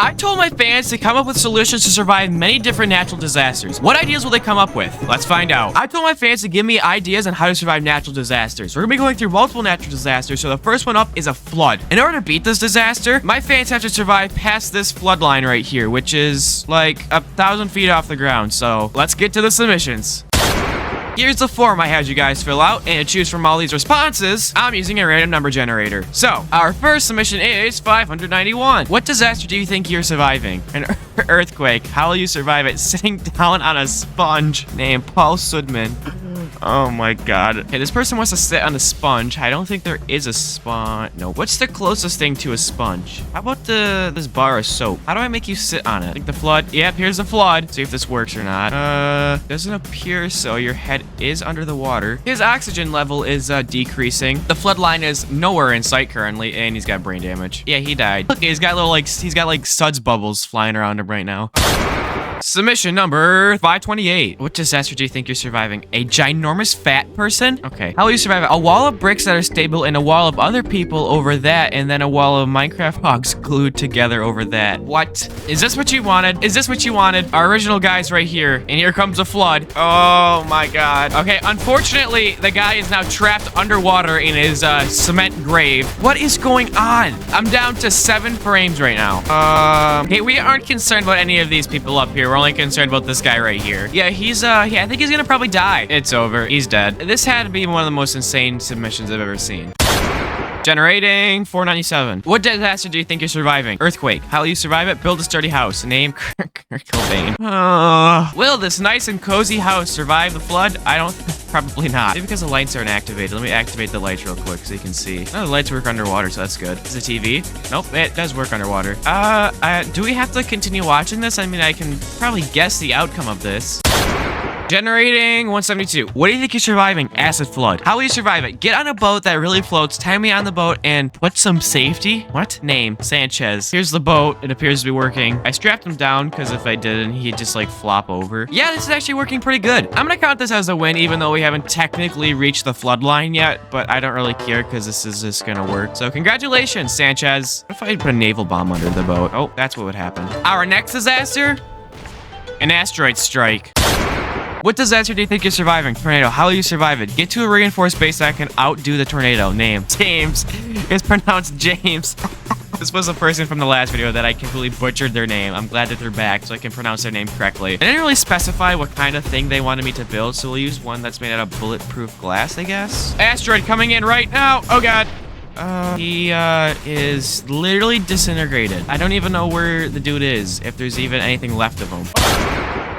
I told my fans to come up with solutions to survive many different natural disasters. What ideas will they come up with? Let's find out. I told my fans to give me ideas on how to survive natural disasters. We're gonna be going through multiple natural disasters, so the first one up is a flood. In order to beat this disaster, my fans have to survive past this flood line right here, which is like 1,000 feet off the ground. So let's get to the submissions. Here's the form I had you guys fill out, and to choose from all these responses, I'm using a random number generator. So, our first submission is 591. What disaster do you think you're surviving? An earthquake. How will you survive it? Sitting down on a sponge. Name Paul Sudman. Oh my god. Okay, this person wants to sit on a sponge. I don't think there is a sponge. No. What's the closest thing to a sponge? How about this bar of soap? How do I make you sit on it? I think the flood. Yep, here's the flood. See if this works or not. Doesn't appear so. Your head is under the water. His oxygen level is decreasing. The flood line is nowhere in sight currently, and he's got brain damage. Yeah, he died. Look, he's got like suds bubbles flying around him right now. Submission number 528. What disaster do you think you're surviving? A ginormous fat person? Okay. How will you survive it? A wall of bricks that are stable and a wall of other people over that, and then a wall of Minecraft hogs glued together over that. What? Is this what you wanted? Is this what you wanted? Our original guy's right here, and here comes a flood. Oh my god. Okay, unfortunately, the guy is now trapped underwater in his cement grave. What is going on? I'm down to 7 frames right now. Okay, we aren't concerned about any of these people up here. We're only concerned about this guy right here. Yeah, I think he's gonna probably die. It's over. He's dead. This had to be one of the most insane submissions I've ever seen. Generating 497. What disaster do you think you're surviving? Earthquake. How will you survive it? Build a sturdy house. Name Kurt Cobain. Will this nice and cozy house survive the flood? I don't. Probably not. Maybe because the lights aren't activated. Let me activate the lights real quick so you can see. Oh, the lights work underwater, so that's good. Is it TV? Nope, it does work underwater. Do we have to continue watching this? I mean, I can probably guess the outcome of this. Generating 172. What do you think you're surviving? Acid flood. How will you survive it? Get on a boat that really floats, tie me on the boat, and put some safety. What? Name Sanchez. Here's the boat. It appears to be working. I strapped him down because if I didn't, he'd just like flop over. Yeah, this is actually working pretty good. I'm gonna count this as a win, even though we haven't technically reached the flood line yet, but I don't really care because this is just gonna work. So congratulations, Sanchez. What if I put a naval bomb under the boat? Oh, that's what would happen. Our next disaster? An asteroid strike. What disaster do you think you're surviving? Tornado. How will you survive it? Get to a reinforced base that can outdo the tornado. Name. James. It's pronounced James. This was a person from the last video that I completely butchered their name. I'm glad that they're back so I can pronounce their name correctly. I didn't really specify what kind of thing they wanted me to build, so we'll use one that's made out of bulletproof glass, I guess. Asteroid coming in right now. Oh god. He is literally disintegrated. I don't even know where the dude is, if there's even anything left of him.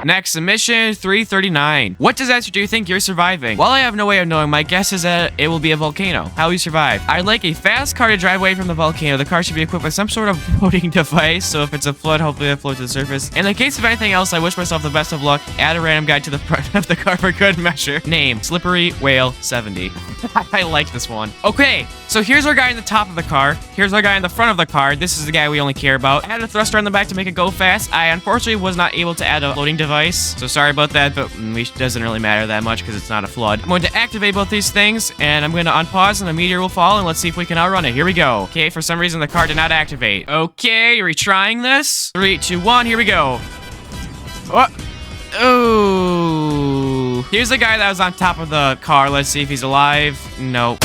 Next submission, 339. What disaster do you think you're surviving? While I have no way of knowing, my guess is that it will be a volcano. How will you survive? I'd like a fast car to drive away from the volcano. The car should be equipped with some sort of floating device, so if it's a flood, hopefully it'll float to the surface. In the case of anything else, I wish myself the best of luck. Add a random guy to the front of the car for good measure. Name, Slippery Whale 70. I like this one. Okay, so here's our guy in the top of the car. Here's our guy in the front of the car. This is the guy we only care about. Add a thruster on the back to make it go fast. I unfortunately was not able to add a floating device, so sorry about that, but it doesn't really matter that much because it's not a flood. I'm going to activate both these things, and I'm going to unpause, and the meteor will fall, and let's see if we can outrun it. Here we go. Okay, for some reason, the car did not activate. Okay, retrying this. 3, 2, 1, here we go. What? Oh. Here's the guy that was on top of the car. Let's see if he's alive. Nope.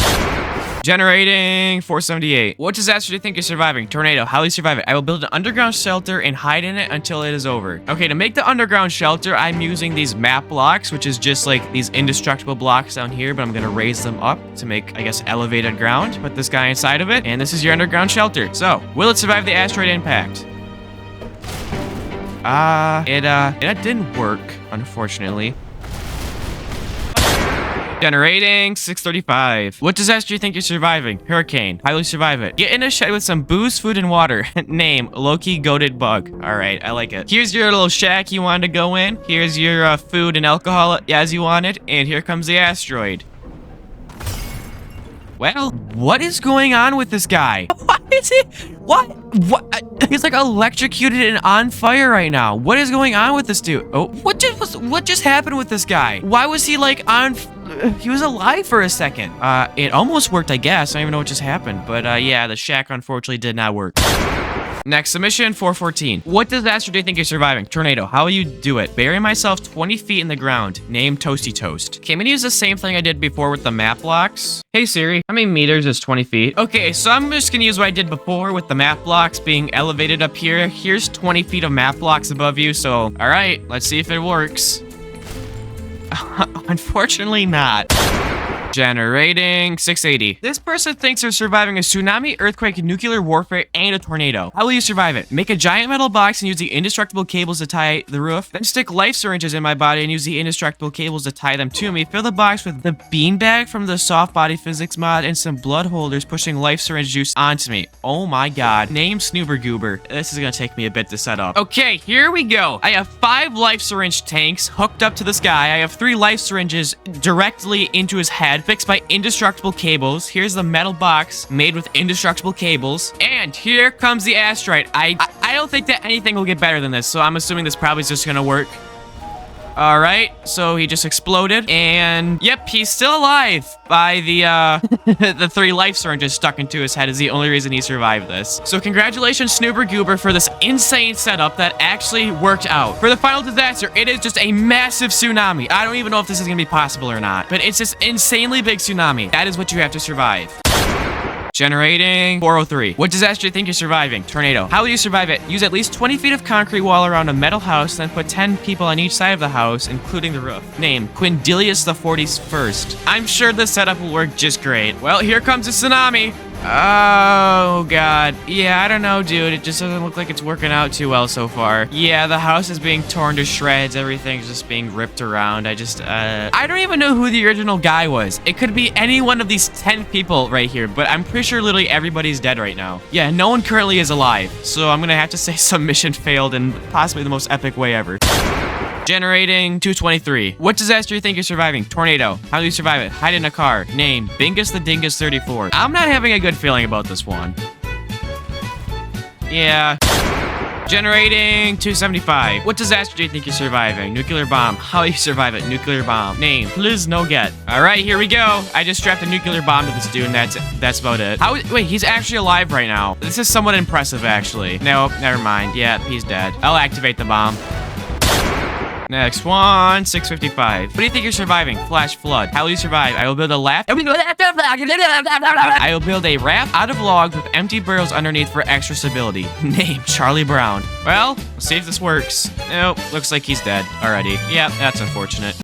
Generating 478. What disaster do you think you're surviving? Tornado. How will you survive it? I will build an underground shelter and hide in it until it is over. Okay, to make the underground shelter, I'm using these map blocks, which is just like these indestructible blocks down here, but I'm gonna raise them up to make, I guess, elevated ground. Put this guy inside of it, and this is your underground shelter. So, will it survive the asteroid impact? It didn't work, unfortunately. Generating 635. What disaster do you think you're surviving? Hurricane. How will you survive it? Get in a shed with some booze, food, and water. Name, Loki Goated Bug. All right, I like it. Here's your little shack you wanted to go in. Here's your food and alcohol as you wanted. And here comes the asteroid. Well, what is going on with this guy? What is he? What? He's like electrocuted and on fire right now. What is going on with this dude? Oh, what just happened with this guy? Why was he like on? He was alive for a second. It almost worked, I guess. I don't even know what just happened, but yeah, the shack unfortunately did not work. Next submission, 414. What disaster do you think you're surviving? Tornado. How will you do it? Bury myself 20 feet in the ground. Name Toasty Toast. Okay, I'm gonna use the same thing I did before with the map blocks. Hey Siri, how many meters is 20 feet? Okay, so I'm just gonna use what I did before with the map blocks being elevated up here. Here's 20 feet of map blocks above you, so all right, let's see if it works. Unfortunately not. Generating 680. This person thinks they're surviving a tsunami, earthquake, nuclear warfare, and a tornado. How will you survive it? Make a giant metal box and use the indestructible cables to tie the roof. Then stick life syringes in my body and use the indestructible cables to tie them to me. Fill the box with the beanbag from the soft body physics mod and some blood holders pushing life syringe juice onto me. Oh my god. Name Snoober Goober. This is gonna take me a bit to set up. Okay, here we go. I have 5 life syringe tanks hooked up to this guy. I have 3 life syringes directly into his head, fixed by indestructible cables. Here's the metal box made with indestructible cables. And here comes the asteroid. I don't think that anything will get better than this, so I'm assuming this probably is just gonna work. All right, so he just exploded, and yep, he's still alive by the the 3 life syringes stuck into his head is the only reason he survived this. So congratulations, Snoober Goober, for this insane setup that actually worked out. For the final disaster, it is just a massive tsunami. I don't even know if this is gonna be possible or not, but it's this insanely big tsunami. That is what you have to survive. Generating 403. What disaster do you think you're surviving? Tornado. How will you survive it? Use at least 20 feet of concrete wall around a metal house, then put 10 people on each side of the house, including the roof. Name Quindilius the 41st. I'm sure this setup will work just great. Well, here comes a tsunami. Oh god. Yeah, I don't know, dude. It just doesn't look like it's working out too well so far. Yeah, the house is being torn to shreds. Everything's just being ripped around. I don't even know who the original guy was. It could be any one of these 10 people right here, but I'm pretty sure literally everybody's dead right now. Yeah, no one currently is alive. So I'm gonna have to say some mission failed in possibly the most epic way ever. Generating 223. What disaster do you think you're surviving? Tornado. How do you survive it? Hide in a car. Name Bingus the Dingus 34. I'm not having a good feeling about this one. Yeah. Generating 275. What disaster do you think you're surviving? Nuclear bomb. How do you survive it? Nuclear bomb. Name. Please no get. All right, here we go. I just strapped a nuclear bomb to this dude, and that's about it. Wait, he's actually alive right now. This is somewhat impressive, actually. Nope, never mind. Yeah, he's dead. I'll activate the bomb. Next one, 655. What do you think you're surviving? Flash flood. How will you survive? I will build a raft. I will build a raft out of logs with empty barrels underneath for extra stability. Name Charlie Brown. Well, let's see if this works. Nope, looks like he's dead already. Yep, that's unfortunate.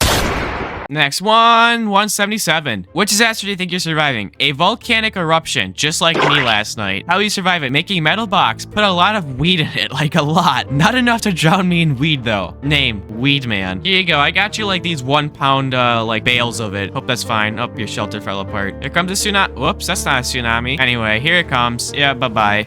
Next one, 177. What disaster do you think you're surviving? A volcanic eruption, just like me last night. How will you survive it? Making a metal box. Put a lot of weed in it, like a lot. Not enough to drown me in weed, though. Name, Weed Man. Here you go. I got you like these 1 pound, like bales of it. Hope that's fine. Oh, your shelter fell apart. Here comes a tsunami. Whoops, that's not a tsunami. Anyway, here it comes. Yeah, bye-bye.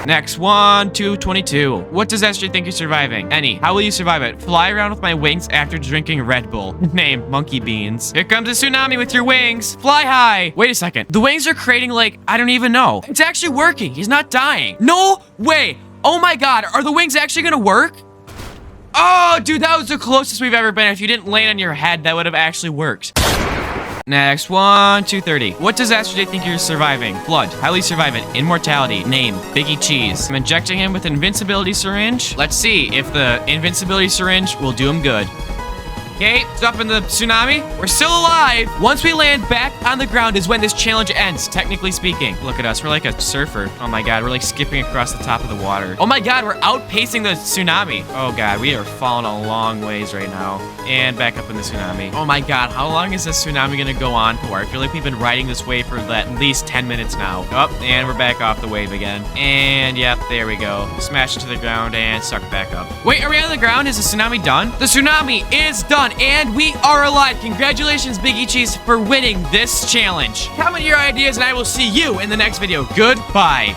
Next one, 222. What disaster do you think you're surviving? Any. How will you survive it? Fly around with my wings after drinking Red Bull. Name, Monkey Beans. Here comes a tsunami with your wings. Fly high. Wait a second. The wings are creating like, I don't even know. It's actually working. He's not dying. No way. Oh my god. Are the wings actually gonna work? Oh, dude, that was the closest we've ever been. If you didn't land on your head, that would have actually worked. Next one, 230. What disaster do you think you're surviving? Flood. How will you survive it? Immortality. Name, Biggie Cheese. I'm injecting him with an invincibility syringe. Let's see if the invincibility syringe will do him good. Okay, stop in the tsunami. We're still alive. Once we land back on the ground is when this challenge ends, technically speaking. Look at us, we're like a surfer. Oh my god, we're like skipping across the top of the water. Oh my god, we're outpacing the tsunami. Oh god, we are falling a long ways right now. And back up in the tsunami. Oh my god, how long is this tsunami gonna go on for? I feel like we've been riding this wave for at least 10 minutes now. Oh, and we're back off the wave again. And yep, there we go. Smash into the ground and suck back up. Wait, are we on the ground? Is the tsunami done? The tsunami is done. And we are alive. Congratulations, Biggie Cheese, for winning this challenge. Comment your ideas, and I will see you in the next video. Goodbye.